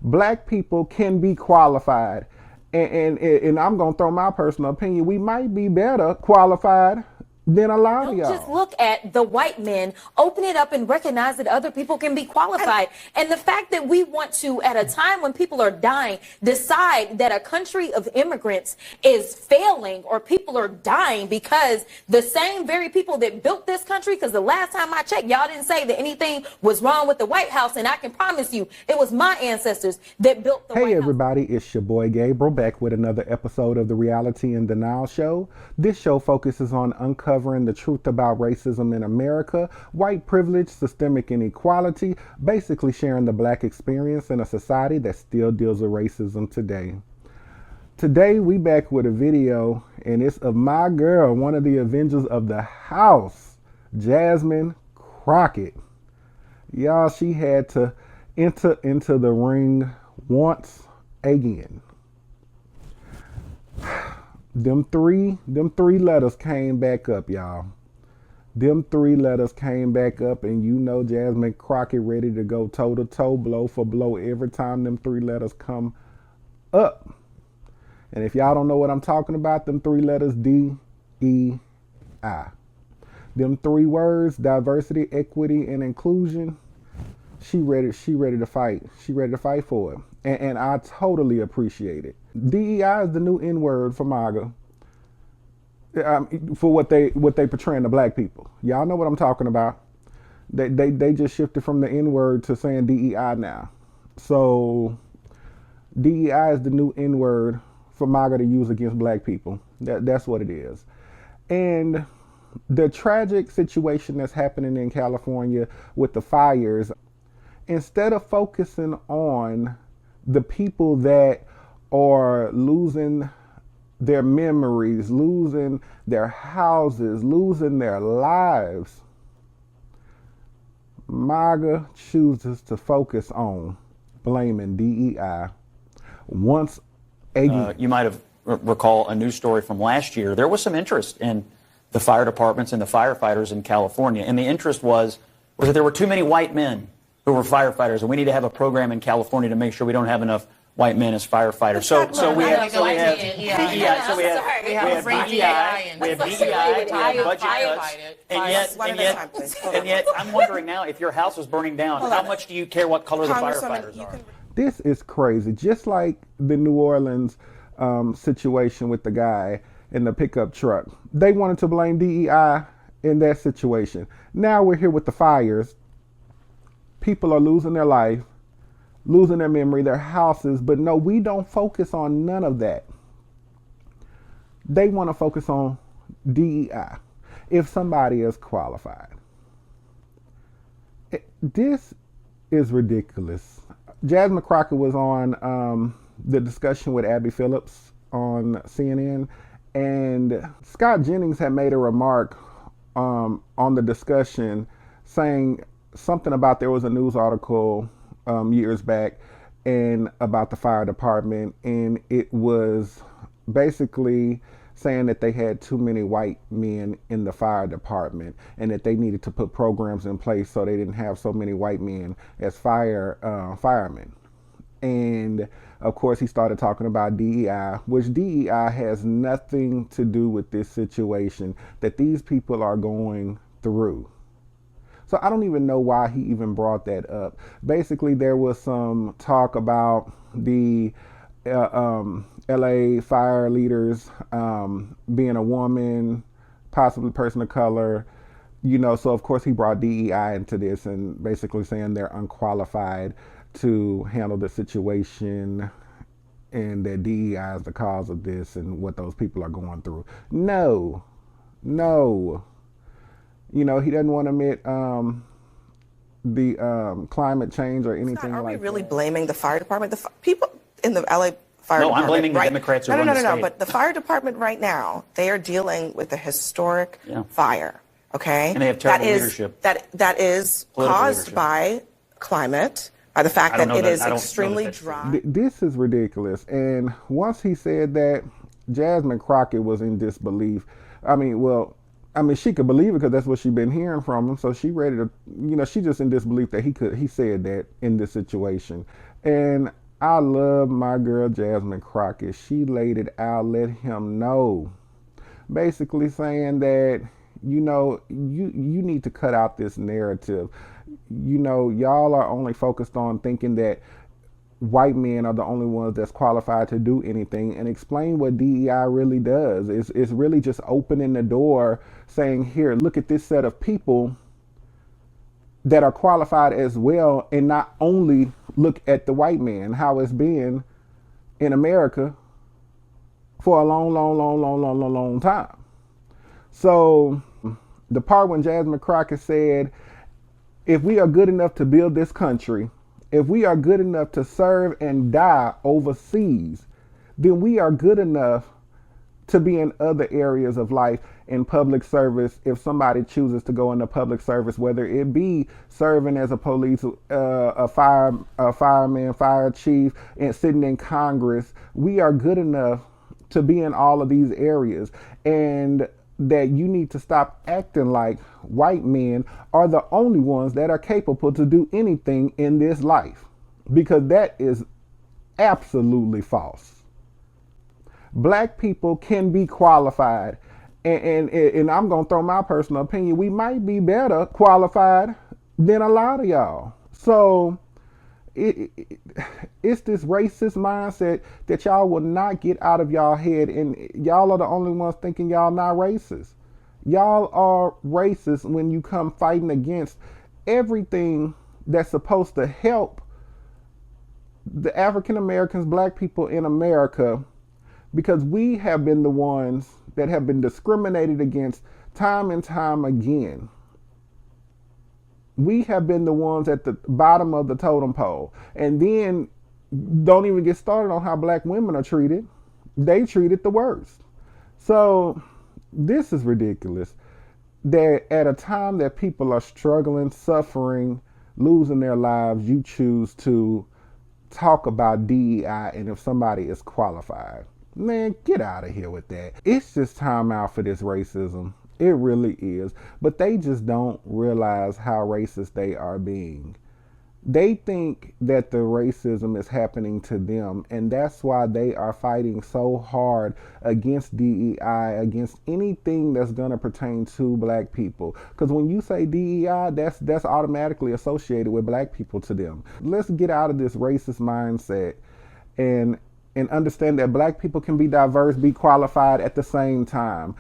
Black people can be qualified. And I'm going to throw my personal opinion. We might be better qualified than a lot of Don't just y'all. look at the white men. Open it up and recognize that other people can be qualified. And the fact that we want to, at a time when people are dying, decide that a country of immigrants is failing or people are dying because the same very people that built this country, because the last time I checked, y'all didn't say that anything was wrong with the White House. And I can promise you, it was my ancestors that built the White Hey House. everybody, it's your boy Gabriel back with another episode of the Reality and Denial Show. This show focuses on uncovering the truth about racism in America, white privilege, systemic inequality, basically sharing the black experience in a society that still deals with racism today. Today we back with a video, and it's of my girl, one of the Avengers of the House, Jasmine Crockett. Y'all, she had to enter into the ring once again. Them three letters came back up, y'all. Them three letters came back up, and you know Jasmine Crockett ready to go toe to toe, blow for blow every time them three letters come up. And if y'all don't know what I'm talking about, them three letters DEI. Them three words, diversity, equity, and inclusion. She ready to fight. She ready to fight for it. And I totally appreciate it. DEI is the new N word for MAGA. For what they portraying to black people. Y'all know what I'm talking about. They just shifted from the N word to saying DEI now. So DEI is the new N word for MAGA to use against black people. That's what it is. And the tragic situation that's happening in California with the fires, instead of focusing on the people that are losing their memories, losing their houses, losing their lives, MAGA chooses to focus on blaming DEI once again. You might have recall a news story from last year. There was some interest in the fire departments and the firefighters in California, and the interest was that there were too many white men who were firefighters, and we need to have a program in California to make sure we don't have enough white men as firefighters. So we have DEI, so we have DEI, we have budget cuts, and yet I'm wondering now, if your house was burning down, how much do you care what color the firefighters are? This is crazy. Just like the New Orleans situation with the guy in the pickup truck. They wanted to blame DEI in that situation. Now we're here with the fires. People are losing their life, losing their memory, their houses, but no, we don't focus on none of that. They want to focus on DEI. If somebody is qualified. This is ridiculous. Jasmine Crockett was on the discussion with Abby Phillips on CNN, and Scott Jennings had made a remark on the discussion saying something about there was a news article years back and about the fire department, and it was basically saying that they had too many white men in the fire department and that they needed to put programs in place so they didn't have so many white men as firemen. And of course he started talking about DEI, which DEI has nothing to do with this situation that these people are going through. So I don't even know why he even brought that up. Basically, there was some talk about the LA fire leaders being a woman, possibly a person of color, you know, so of course he brought DEI into this and basically saying they're unqualified to handle the situation and that DEI is the cause of this and what those people are going through. No. You know, he doesn't want to admit the climate change or anything Scott, like that. Are we really blaming the fire department? The people in the LA fire department. No, I'm blaming the Democrats who run the state. No. But the fire department right now, they are dealing with a historic fire. Okay, and they have terrible leadership. That is caused by climate, by the fact that it is extremely dry. This is ridiculous. And once he said that, Jasmine Crockett was in disbelief. I mean, she could believe it because that's what she'd been hearing from him. So she ready to, you know, she just in disbelief that he said that in this situation. And I love my girl Jasmine Crockett. She laid it out, let him know. Basically saying that, you need to cut out this narrative. Y'all are only focused on thinking that white men are the only ones that's qualified to do anything, and explain what DEI really does. It's really just opening the door, saying, here, look at this set of people that are qualified as well, and not only look at the white man, how it's been in America for a long time. So the part when Jasmine Crockett said, if we are good enough to build this country, if we are good enough to serve and die overseas, then we are good enough to be in other areas of life in public service. If somebody chooses to go into public service, whether it be serving as a police, a fireman, fire chief, and sitting in Congress, we are good enough to be in all of these areas. And that you need to stop acting like white men are the only ones that are capable to do anything in this life, because that is absolutely false. Black people can be qualified, and I'm gonna throw my personal opinion. We might be better qualified than a lot of y'all. So it's this racist mindset that y'all will not get out of y'all head, and y'all are the only ones thinking y'all not racist. Y'all are racist when you come fighting against everything that's supposed to help the African Americans, black people in America, because we have been the ones that have been discriminated against time and time again. We have been the ones at the bottom of the totem pole. And then don't even get started on how black women are treated. They treated the worst. So this is ridiculous that at a time that people are struggling, suffering, losing their lives, you choose to talk about DEI and if somebody is qualified. Man, get out of here with that. It's just time out for this racism. It really is. But they just don't realize how racist they are being. They think that the racism is happening to them, and that's why they are fighting so hard against DEI, against anything that's going to pertain to black people. Because when you say DEI, that's automatically associated with black people to them. Let's get out of this racist mindset and understand that black people can be diverse, be qualified at the same time.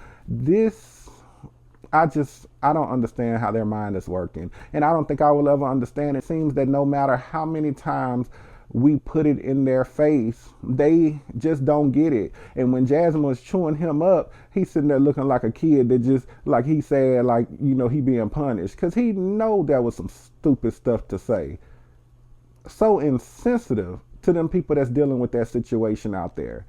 I don't understand how their mind is working. And I don't think I will ever understand. It seems that no matter how many times we put it in their face, they just don't get it. And when Jasmine was chewing him up, he's sitting there looking like a kid that just, like he said, like, he being punished. Because he know that was some stupid stuff to say. So insensitive to them people that's dealing with that situation out there.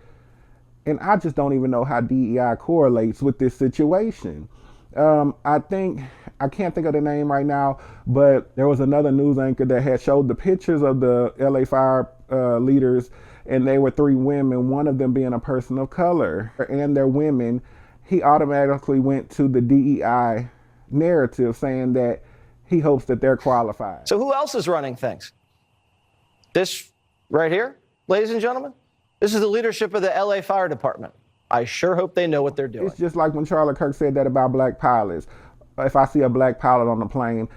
And I just don't even know how DEI correlates with this situation. I can't think of the name right now, but there was another news anchor that had showed the pictures of the LA fire leaders, and they were 3 women, one of them being a person of color, and they're women. He automatically went to the DEI narrative, saying that he hopes that they're qualified. So who else is running things? This right here, ladies and gentlemen, this is the leadership of the LA Fire Department. I sure hope they know what they're doing. It's just like when Charlie Kirk said that about black pilots. If I see a black pilot on the plane,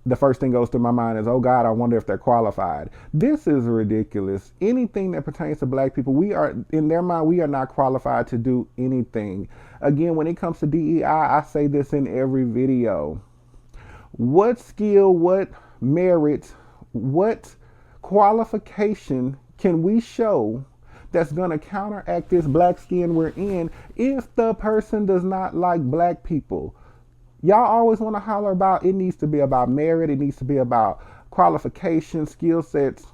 the first thing goes through my mind is, oh God, I wonder if they're qualified. This is ridiculous. Anything that pertains to black people, in their mind, we are not qualified to do anything. Again, when it comes to DEI, I say this in every video. What skill, what merit, what qualification can we show that's going to counteract this black skin we're in if the person does not like black people? Y'all always want to holler about it needs to be about merit, it needs to be about qualifications, skill sets.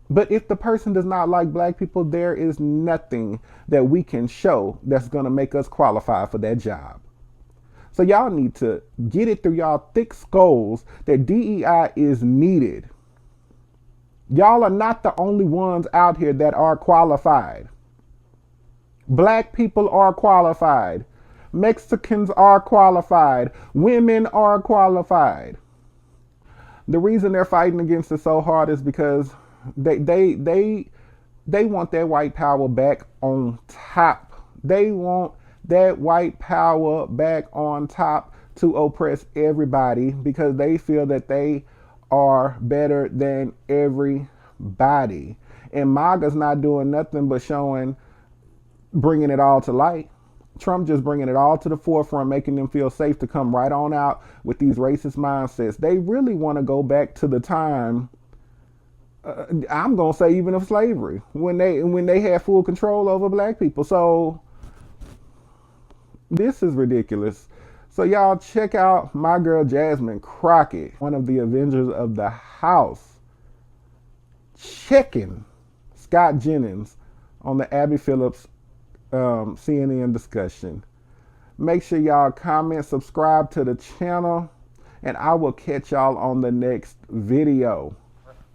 But if the person does not like black people, there is nothing that we can show that's going to make us qualify for that job. So y'all need to get it through y'all thick skulls that DEI is needed. Y'all are not the only ones out here that are qualified. Black people are qualified. Mexicans are qualified. Women are qualified. The reason they're fighting against it so hard is because they They want that white power back on top. They want that white power back on top to oppress everybody because they feel that they are better than everybody. And MAGA's not doing nothing but bringing it all to light. Trump just bringing it all to the forefront, making them feel safe to come right on out with these racist mindsets. They really want to go back to the time, I'm going to say even of slavery, when they had full control over black people. So this is ridiculous. So y'all check out my girl Jasmine Crockett, one of the Avengers of the House, checking Scott Jennings on the Abby Phillips CNN discussion. Make sure y'all comment, subscribe to the channel, and I will catch y'all on the next video.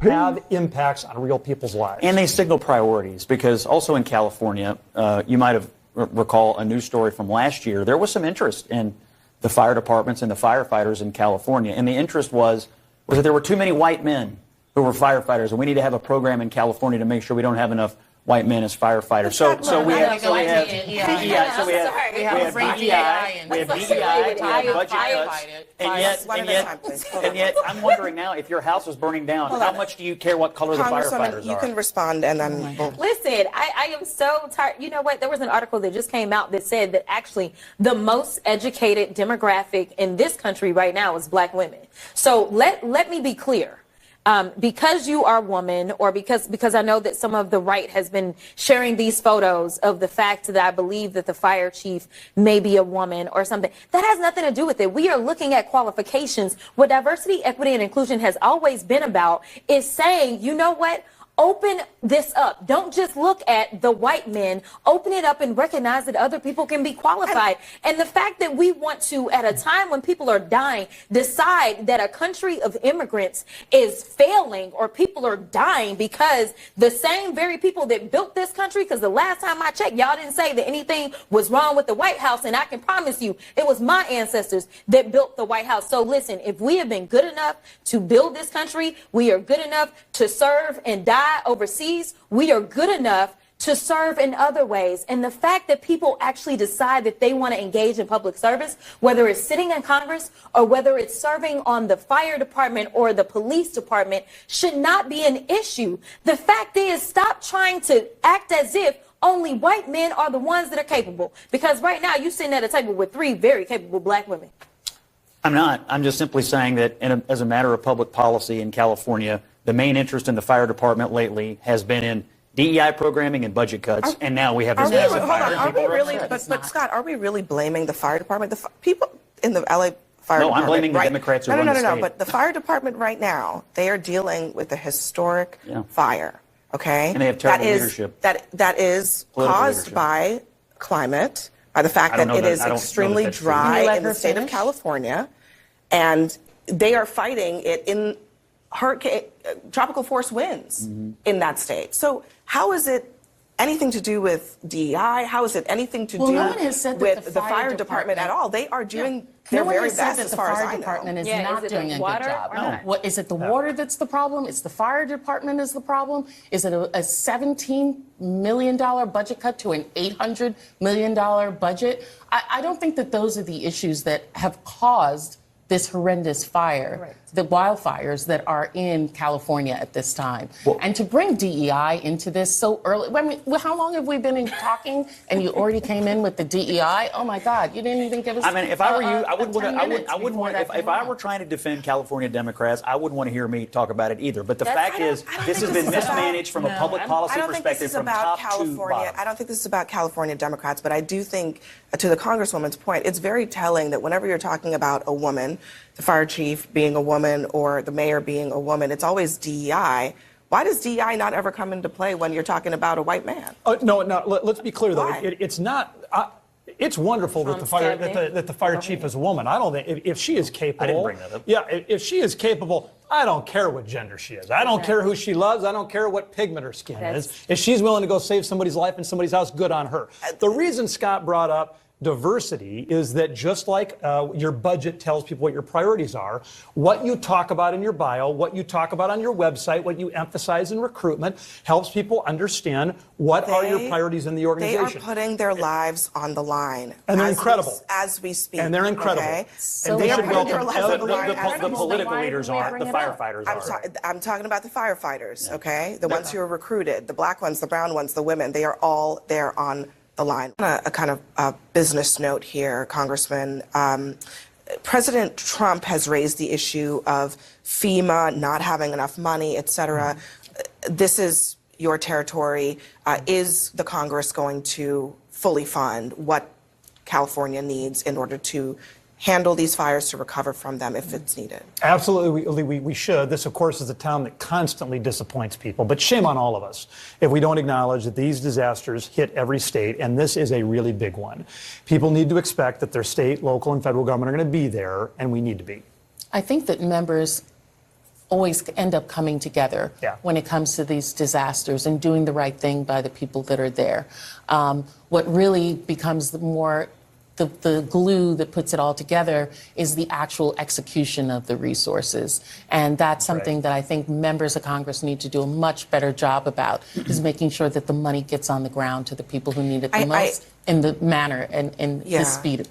Have impacts on real people's lives. And they signal priorities, because also in California, you might have recall a news story from last year. There was some interest in the fire departments and the firefighters in California, and the interest was that there were too many white men who were firefighters, and we need to have a program in California to make sure we don't have enough white men as firefighters. So we have DEI, we have budget cuts, and yet I'm wondering now, if your house was burning down, how much do you care what color the firefighters are? You can respond, and then listen. I am so tired. You know what? There was an article that just came out that said that actually the most educated demographic in this country right now is black women. So let me be clear. Because you are a woman, or because I know that some of the right has been sharing these photos of the fact that I believe that the fire chief may be a woman or something, that has nothing to do with it. We are looking at qualifications. What diversity, equity, and inclusion has always been about is saying, you know what? Open this up. Don't just look at the white men. Open it up and recognize that other people can be qualified. And the fact that we want to, at a time when people are dying, decide that a country of immigrants is failing, or people are dying because the same very people that built this country, because the last time I checked, y'all didn't say that anything was wrong with the White House, and I can promise you it was my ancestors that built the White House. So listen, if we have been good enough to build this country, we are good enough to serve and die overseas, we are good enough to serve in other ways. And the fact that people actually decide that they want to engage in public service, whether it's sitting in Congress or whether it's serving on the fire department or the police department, should not be an issue. The fact is, stop trying to act as if only white men are the ones that are capable. Because right now you're sitting at a table with 3 very capable black women. I'm not. I'm just simply saying that as a matter of public policy in California, the main interest in the fire department lately has been in DEI programming and budget cuts, and now we have this massive fire. Are we really? But Scott, are we really blaming the fire department? The people in the LA fire department. No, I'm blaming the Democrats who run the state. No. But the fire department right now, they are dealing with a historic fire. Okay, and they have terrible leadership. That is caused by climate, by the fact that it is extremely dry in the state of California, and they are fighting it in tropical force winds in that state. So how is it anything to do with DEI? How is it anything to do with the fire department at all? They are doing their very best as far as I know. The fire department is not doing a good job. No. What, is it the water that's the problem? Is the fire department is the problem? Is it a $17 million budget cut to an $800 million budget? I don't think that those are the issues that have caused this horrendous fire, the wildfires that are in California at this time. Well, and to bring DEI into this so early, I mean, how long have we been talking and you already came in with the DEI? Oh my God, you didn't even give us. I mean, if I were you, I wouldn't want, if I were trying to defend California Democrats, I wouldn't want to hear me talk about it either. But the fact is, this has been mismanaged from a public policy perspective from top to bottom. I don't think this is about California Democrats, but I do think, to the Congresswoman's point, it's very telling that whenever you're talking about a woman, the fire chief being a woman or the mayor being a woman, it's always DEI. Why does DEI not ever come into play when you're talking about a white man? No. Let's be clear, though. It's not. It's wonderful that the fire chief is a woman. I don't think if she is capable. I didn't bring that up. Yeah, if she is capable, I don't care what gender she is. I don't care who she loves. I don't care what pigment her skin is. If she's willing to go save somebody's life in somebody's house, good on her. The reason Scott brought up diversity is that just like your budget tells people what your priorities are, what you talk about in your bio, what you talk about on your website, what you emphasize in recruitment helps people understand what are your priorities in the organization. They are putting their lives on the line. And they're incredible. As we speak. And they're incredible. Okay? And they we are should putting their welcome lives on the line. The political leaders aren't, the firefighters are. I'm talking about the firefighters, okay? The ones who are recruited, the black ones, the brown ones, the women, they are all there on the line. A kind of business note here, Congressman. President Trump has raised the issue of FEMA not having enough money, et cetera. This is your territory. Is the Congress going to fully fund what California needs in order to handle these fires, to recover from them if it's needed? Absolutely, we should. This, of course, is a town that constantly disappoints people, but shame on all of us if we don't acknowledge that these disasters hit every state, and this is a really big one. People need to expect that their state, local, and federal government are going to be there, and we need to be. I think that members always end up coming together when it comes to these disasters and doing the right thing by the people that are there. What really becomes the glue that puts it all together is the actual execution of the resources. And that's something that I think members of Congress need to do a much better job about, is making sure that the money gets on the ground to the people who need it the most in the manner and in the speed at which